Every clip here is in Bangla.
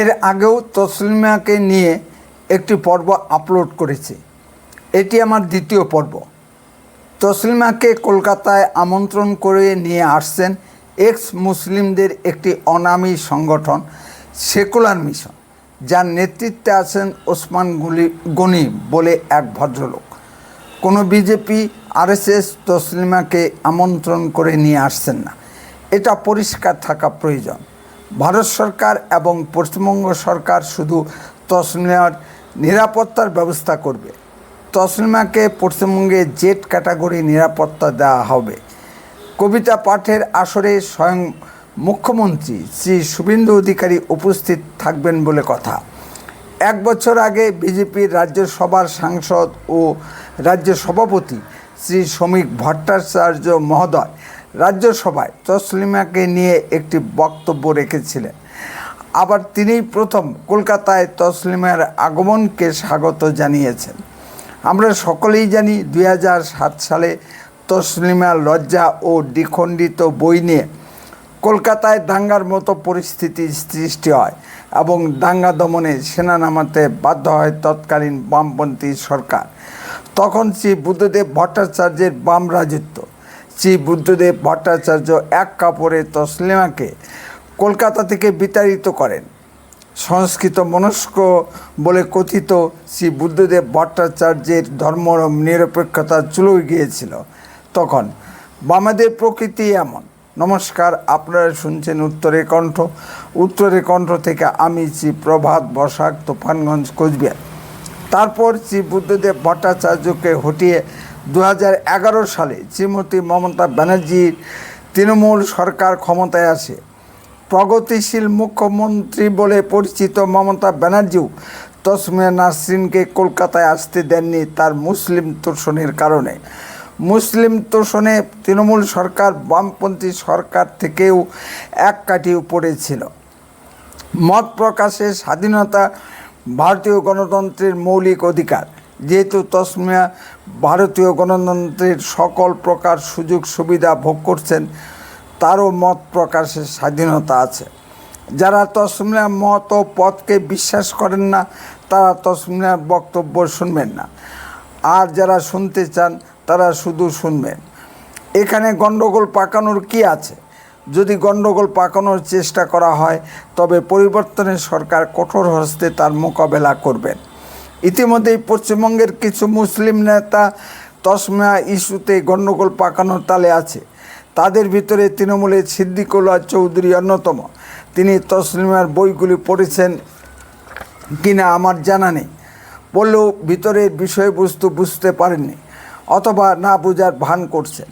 এর আগেও তসলিমাকে নিয়ে একটি পর্ব আপলোড করেছি। এটি আমার দ্বিতীয় পর্ব। তসলিমাকে কলকাতায় আমন্ত্রণ করে নিয়ে আসছেন এক্স মুসলিমদের একটি অনামী সংগঠন সেকুলার মিশন, যার নেতৃত্বে আছেন ওসমান গনি বলে এক ভদ্রলোক। কোনো বিজেপি আরএসএস তসলিমাকে আমন্ত্রণ করে নিয়ে আসছেন না, এটা পরিষ্কার থাকা প্রয়োজন। ভারত সরকার এবং পশ্চিমবঙ্গ সরকার শুধু তসলিমার নিরাপত্তার ব্যবস্থা করবে। তসলিমাকে পশ্চিমবঙ্গে জেড ক্যাটাগরি নিরাপত্তা দেওয়া হবে। কবিতা পাঠের আসরে স্বয়ং মুখ্যমন্ত্রী শ্রী শুভেন্দু অধিকারী উপস্থিত থাকবেন বলে কথা। এক বছর আগে বিজেপির রাজ্যসভার সাংসদ ও রাজ্য সভাপতি শ্রী শ্রমিক ভট্টাচার্য মহোদয় রাজ্যসভায় তসলিমাকে নিয়ে একটি বক্তব্য রেখেছিলেন। আবার তিনিই প্রথম কলকাতায় তসলিমার আগমনকে স্বাগত জানিয়েছেন। আমরা সকলেই জানি 2007 সালে তসলিমার লজ্জা ও দ্বিখণ্ডিত বই নিয়ে কলকাতায় দাঙ্গার মতো পরিস্থিতি সৃষ্টি হয় এবং দাঙ্গা দমনে সেনা নামাতে বাধ্য হয় তৎকালীন বামপন্থী সরকার। তখন শ্রী বুদ্ধদেব ভট্টাচার্যের বাম রাজত্ব। শ্রী বুদ্ধদেব ভট্টাচার্য এক কাপড়ে তসলিমাকে কলকাতা থেকে বিতাড়িত করেন। সংস্কৃত মনস্ক বলে কথিত শ্রী বুদ্ধদেব ভট্টাচার্যের ধর্ম নিরপেক্ষতা চলে গিয়েছিল তখন। বামেদের প্রকৃতি এমন। নমস্কার, আপনারা শুনছেন উত্তরের কণ্ঠ থেকে আমি শ্রী প্রভাত বসাক, তুফানগঞ্জ, কোচবিহার। তারপর শ্রী বুদ্ধদেব ভট্টাচার্যকে হটিয়ে 2011 সালে শ্রীমতী মমতা ব্যানার্জির তৃণমূল সরকার ক্ষমতায় আসে। প্রগতিশীল মুখ্যমন্ত্রী বলে পরিচিত মমতা ব্যানার্জিও তসলিমা নাসরিনকে কলকাতায় আসতে দেননি তার মুসলিম তোষণের কারণে। মুসলিম তোষণে তৃণমূল সরকার বামপন্থী সরকার থেকেও এক কাঠি উপরে ছিল। মত প্রকাশের স্বাধীনতা ভারতীয় গণতন্ত্রের মৌলিক অধিকার। যেহেতু তসলিমা ভারতীয় গণতন্ত্রের সকল প্রকার সুযোগ সুবিধা ভোগ করছেন, তারও মত প্রকাশের স্বাধীনতা আছে। যারা তসলিমার মত ও পথকে বিশ্বাস করেন না, তারা তসলিমার বক্তব্য শুনবেন না, আর যারা শুনতে চান তারা শুধু শুনবেন। এখানে গণ্ডগোল পাকানোর কি আছে? যদি গণ্ডগোল পাকানোর চেষ্টা করা হয় তবে পরিবর্তনের সরকার কঠোর হস্তে তার মোকাবেলা করবেন। ইতিমধ্যেই পশ্চিমবঙ্গের কিছু মুসলিম নেতা তসলিমা ইস্যুতে গণ্ডগোল পাকানোর তালে আছে। তাদের ভিতরে তৃণমূলের সিদ্দিকুল্লাহ চৌধুরী অন্যতম। তিনি তসলিমার বইগুলি পড়েছেন কিনা আমার জানা নেই, বললেও ভিতরের বিষয়বস্তু বুঝতে পারেননি অথবা না বোঝার ভান করছেন।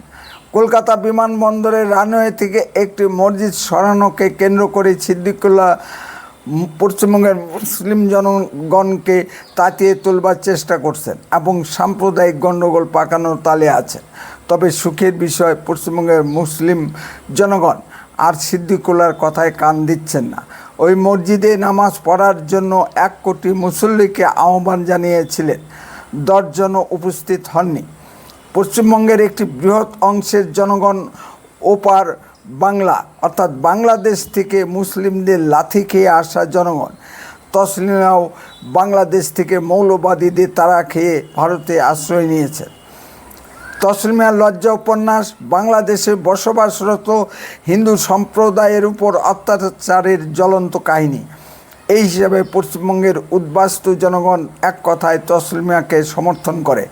কলকাতা বিমানবন্দরের রানওয়ে থেকে একটি মসজিদ সরানোকে কেন্দ্র করে সিদ্দিকুল্লাহ পশ্চিমবঙ্গের মুসলিম জনগণকে তাতিয়ে তুলবার চেষ্টা করছেন এবং সাম্প্রদায়িক গণ্ডগোল পাকানোর তালে আছে। তবে সুখের বিষয়, পশ্চিমবঙ্গের মুসলিম জনগণ আর সিদ্দিকুল্লাহর কথায় কান দিচ্ছেন না। ওই মসজিদে নামাজ পড়ার জন্য 1 কোটি মুসল্লিকে আহ্বান জানিয়েছিলেন, 10 জনও উপস্থিত হননি। পশ্চিমবঙ্গের একটি বৃহৎ অংশের জনগণ ওপার বাংলা অর্থাৎ বাংলাদেশ থেকে মুসলিমদের লাথি খেয়ে আসা জনগণ। তসলিমাও বাংলাদেশ থেকে মৌলবাদীদের তাড়া খেয়ে ভারতে আশ্রয় নিয়েছেন। তসলিমার লজ্জা উপন্যাস বাংলাদেশে বসবাসরত হিন্দু সম্প্রদায়ের উপর অত্যাচারের জ্বলন্ত কাহিনী। এই হিসাবে পশ্চিমবঙ্গের উদ্বাস্তু জনগণ এক কথায় তসলিমাকে সমর্থন করে।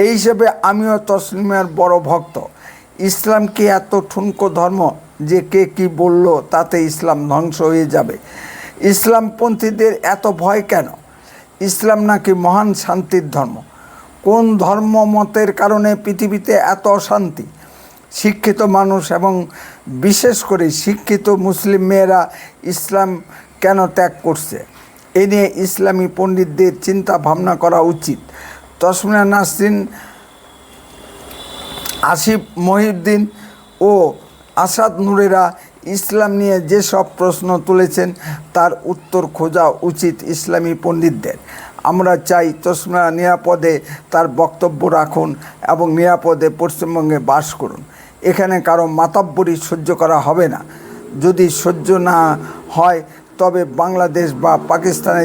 এই হিসেবে আমিও তসলিমার বড় ভক্ত। ইসলাম কি এত ঠুনকো ধর্ম যে কে কি বলল তাতে ইসলাম ধ্বংস হয়ে যাবে? ইসলামপন্থীদের এত ভয় কেন? ইসলাম নাকি মহান শান্তির ধর্ম। কোন ধর্ম মতের কারণে পৃথিবীতে এত অশান্তি? শিক্ষিত মানুষ এবং বিশেষ করে শিক্ষিত মুসলিম মেয়েরা ইসলাম কেন ত্যাগ করছে? এ নিয়ে ইসলামী পণ্ডিতদের চিন্তা ভাবনা করা উচিত। তসলিমা নাসরিন, আসিফ মহিউদ্দিন ও আসাদ নূরেরা ইসলাম নিয়ে যেসব প্রশ্ন তুলেছেন তার উত্তর খোঁজা উচিত ইসলামী পণ্ডিতদের। আমরা চাই তসলিমা নিরাপদে তার বক্তব্য রাখুন এবং নিরাপদে পশ্চিমবঙ্গে বাস করুন। এখানে কারো মাতাব্বরি সহ্য করা হবে না। যদি সহ্য না হয় তবে বাংলাদেশ বা পাকিস্তানে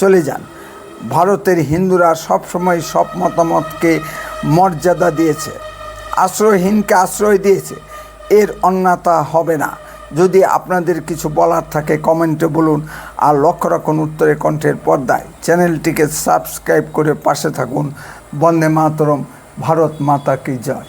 চলে যান। ভারতের হিন্দুরা সবসময় সব মতামতকে মর্যাদা দিয়েছে, আশ্রয়হীনকে আশ্রয় দিয়েছে। এর অন্যথা হবে না। যদি আপনাদের কিছু বলার থাকে কমেন্টে বলুন, আর লক্ষ্য রাখুন উত্তরে কণ্ঠের পর্দায়। চ্যানেলটিকে সাবস্ক্রাইব করে পাশে থাকুন। বন্দে মাতরম। ভারত মাতা কি জয়।